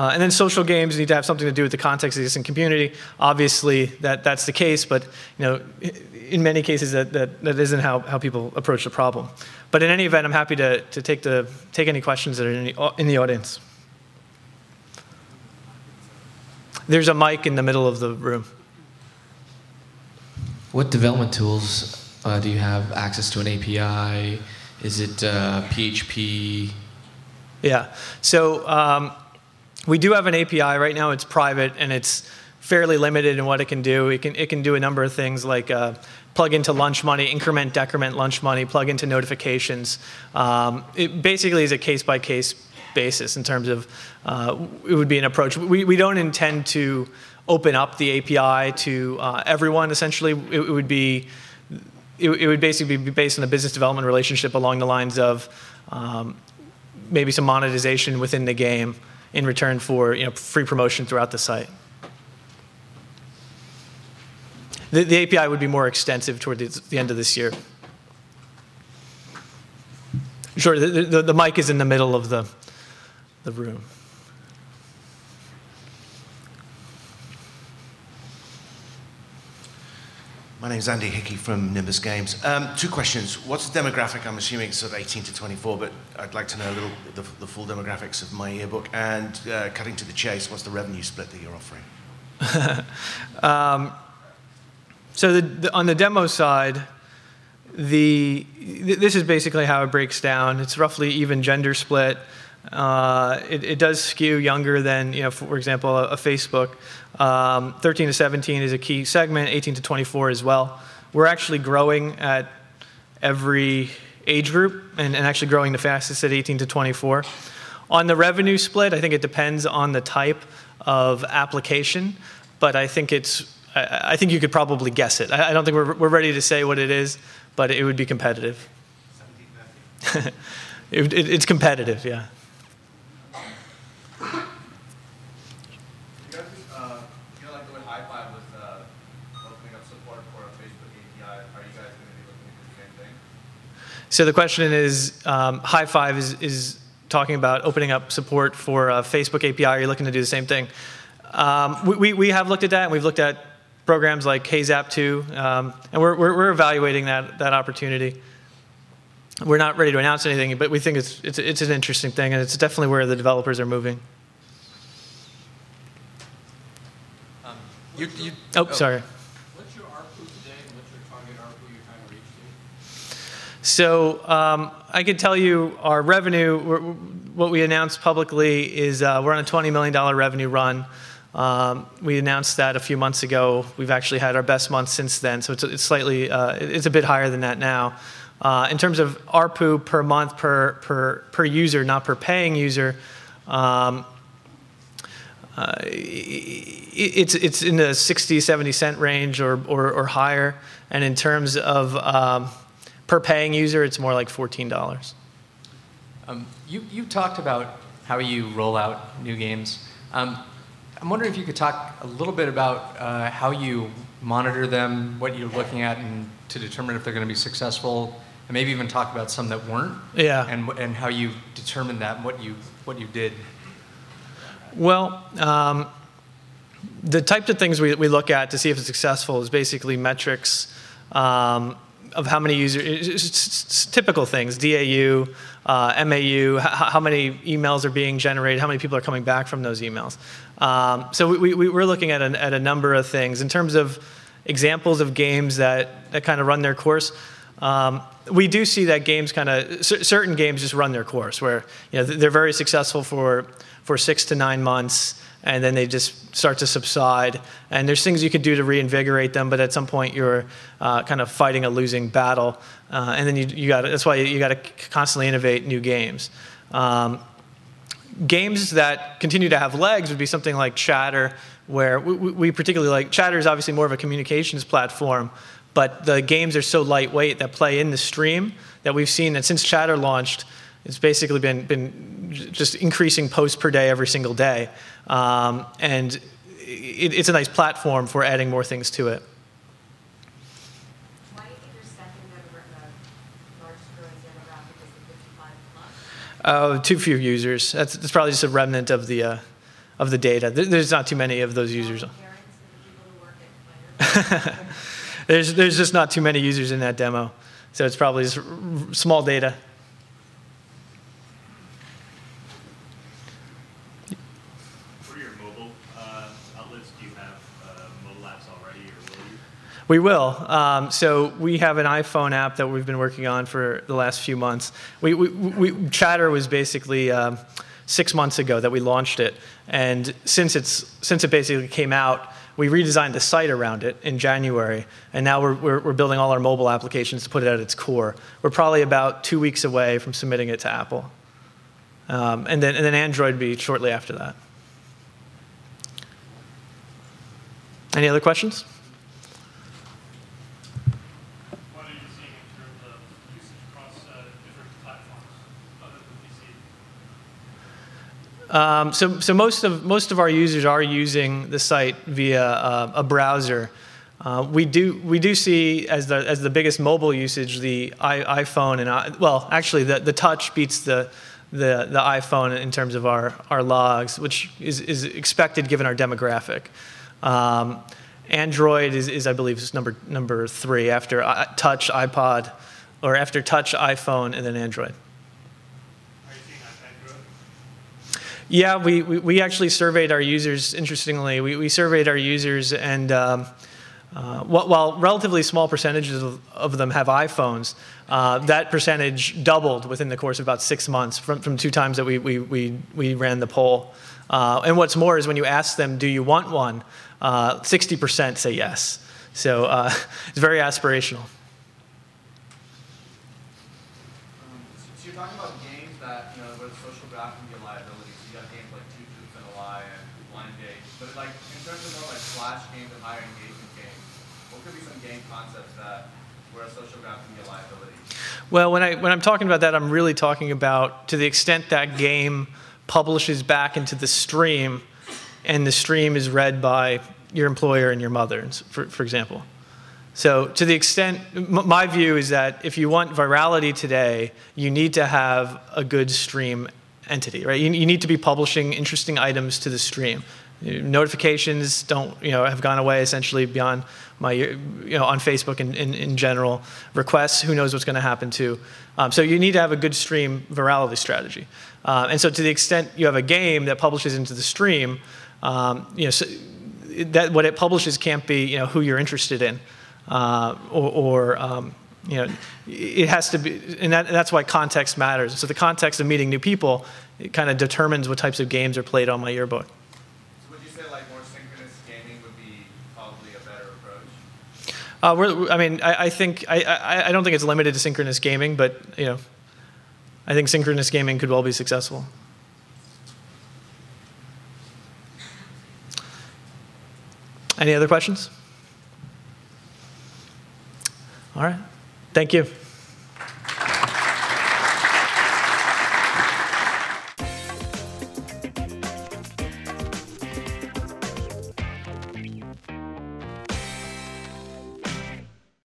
And then social games need to have something to do with the context of the existing community. Obviously, that's the case, but in many cases that isn't how people approach the problem. But in any event, I'm happy to take any questions that are in the audience. There's a mic in the middle of the room. What development tools do you have access to an API? Is it PHP? Yeah, so we do have an API right now. It's private and it's fairly limited in what it can do. It can do a number of things like plug into lunch money, increment, decrement lunch money, plug into notifications. It basically is a case-by-case basis in terms of it would be an approach. We don't intend to open up the API to everyone. Essentially, it would basically be based on a business development relationship along the lines of maybe some monetization within the game in return for free promotion throughout the site. The API would be more extensive toward the end of this year. Sure, the mic is in the middle of the room. My name's Andy Hickey from Nimbus Games. 2 questions. What's the demographic? I'm assuming it's sort of 18 to 24, but I'd like to know the full demographics of my yearbook. And cutting to the chase, what's the revenue split that you're offering? So on the demo side, this is basically how it breaks down. It's roughly even gender split. It does skew younger than, for example, a Facebook. 13 to 17 is a key segment, 18 to 24 as well. We're actually growing at every age group and actually growing the fastest at 18 to 24. On the revenue split, I think it depends on the type of application, but I think you could probably guess it. I don't think we're ready to say what it is, but it would be competitive. It's competitive, yeah. So the question is, High Five is talking about opening up support for Facebook API. Are you looking to do the same thing? We have looked at that, and we've looked at programs like HeyZap 2, and we're evaluating that opportunity. We're not ready to announce anything, but we think it's an interesting thing, and it's definitely where the developers are moving. Sorry. What's your ARPU today, and what's your target ARPU you're trying to reach to? So I could tell you our revenue, what we announced publicly is we're on a $20 million revenue run. We announced that a few months ago. We've actually had our best month since then, so it's slightly, it's a bit higher than that now. In terms of ARPU per month per user, not per paying user, it's in the 60, 70 cent range or higher. And in terms of per paying user, it's more like $14. You talked about how you roll out new games. I'm wondering if you could talk a little bit about how you monitor them, what you're looking at, and to determine if they're going to be successful, and maybe even talk about some that weren't. Yeah. And how you determined that, and what you did. Well, the types of things we look at to see if it's successful is basically metrics of how many users, it's typical things, DAU, MAU, how many emails are being generated, how many people are coming back from those emails. So we're looking at a number of things. In terms of examples of games that kind of run their course, we do see that games certain games just run their course, where they're very successful for 6 to 9 months, and then they just start to subside. And there's things you could do to reinvigorate them, but at some point you're kind of fighting a losing battle. And then that's why you got to constantly innovate new games. Games that continue to have legs would be something like Chatter, where we particularly like. Chatter is obviously more of a communications platform, but the games are so lightweight that play in the stream that we've seen that since Chatter launched, it's basically been just increasing posts per day every single day. And it's a nice platform for adding more things to it. Why do you think you're second the largest growing demographic is the 55 plus? Too few users. That's probably just a remnant of the of the data. There's not too many of those users. Parents and the people who work at Players. There's just not too many users in that demo. So it's probably just small data. For your mobile outlets, do you have mobile apps already, or will you? We will. So we have an iPhone app that we've been working on for the last few months. Chatter was basically 6 months ago that we launched it, and since it basically came out, we redesigned the site around it in January, and now we're building all our mobile applications to put it at its core. We're probably about 2 weeks away from submitting it to Apple, and then Android will be shortly after that. Any other questions? What are you seeing in terms of usage across different platforms other than PC? So most of our users are using the site via a browser. We do see as the biggest mobile usage the iPhone, and well, actually the touch beats the iPhone in terms of our logs, which is expected given our demographic. Android is I believe is number 3 after touch iPod, or after touch iPhone and then Android. Yeah, we actually surveyed our users, interestingly. We surveyed our users, and while relatively small percentages of them have iPhones, that percentage doubled within the course of about 6 months from 2 times that we ran the poll. And what's more is when you ask them, do you want one, 60% say yes. So it's very aspirational. So you're talking about games that, where the social graph can be a liability. So you have games like Two Truths and a Lie and Blind Date. But like in terms of more like flash games and higher engagement games, what could be some game concepts where a social graph can be a liability? Well, when I'm talking about that, I'm really talking about to the extent that game publishes back into the stream, and the stream is read by your employer and your mother, for example. So to the extent, my view is that if you want virality today, you need to have a good stream entity, right? You need to be publishing interesting items to the stream. Notifications have gone away essentially beyond my, on Facebook in general. Requests, who knows what's going to happen to. So you need to have a good stream virality strategy. And so to the extent you have a game that publishes into the stream, that what it publishes can't be who you're interested in, it has to be, and that's why context matters. So the context of meeting new people, it kind of determines what types of games are played on my yearbook. So would you say like more synchronous gaming would be probably a better approach? I don't think it's limited to synchronous gaming, but I think synchronous gaming could well be successful. Any other questions? All right. Thank you.